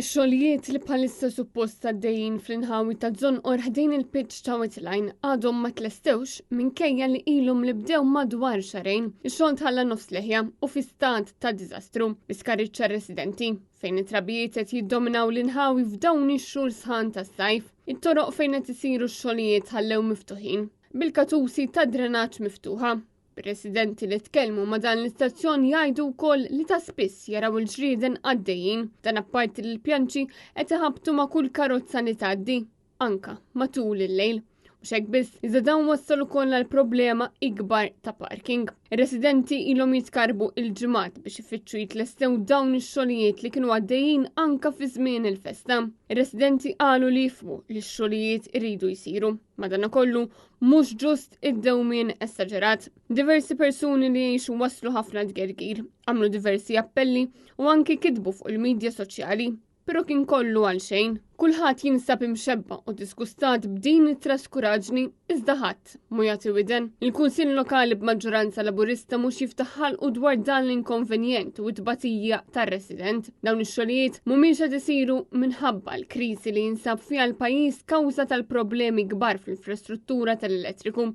Ix-xogħlijiet li bħalissa suppost għaddejjin fl-inħawi ta' Żonqor ħdejn il-pitch ta' Wetline għadhom ma tlestewx minkejja li ilhom li bdew madwar xarejn. Ix-xogħol tħalla nofs leħja u fi stat ta' diżastru biskariċċa residenti fejn it-trabijiet qed jiddominaw l-inħawi f'dawn ix-xhur sħan tas-sajf. It-toroq fejn qed isiru x-xogħlijiet ħallew miftuħin bil-katusi ta' drenaġġ miftuħa. Residenti li tkellmu ma' dan l-istazzjon jgħidu wkoll li ta' spiss jaraw il-ġrieden għaddejjin dan apparti li l-pjanċi qed iħabbtu ma' kull karozza li tgħaddi, anka matul il-lejl. U x'hekk biss iżda dawn wassal ukoll għal problema ikbar ta' parking. Ir-residenti ilhom jitkarbu il-ġimgħat biex ifittxu jitlestew dawn ix-xogħlijiet li kienu għaddejjin anka fi żmien il-festa. Ir-residenti qalu li jifhmu li x-xogħlijiet iridu jsiru. Madankollu mhux ġust id-dewmien esaġerat. Diversi persuni li jgħixu waslu ħafna tgergir, għamlu diversi appelli u anki kitbu fuq il-medja soċjali. Pero kien kollu għal xejn, kulħadd jinsab imxebba u diskustat b'din it-traskuraġni iżda ħadd mu jagħti widen. Il-Kunsill Lokali b'maġġoranza Laburista mhux jiftaħ ħalqu dwar dan l-inkonvenjent u t-tbatija tar-resident. Dawn ix-xogħlijiet mhumiex qed isiru minħabba l-kriżi li jinsab fiha l-pajjiż kawża tal-problemi kbar fl-infrastruttura tal-elettriku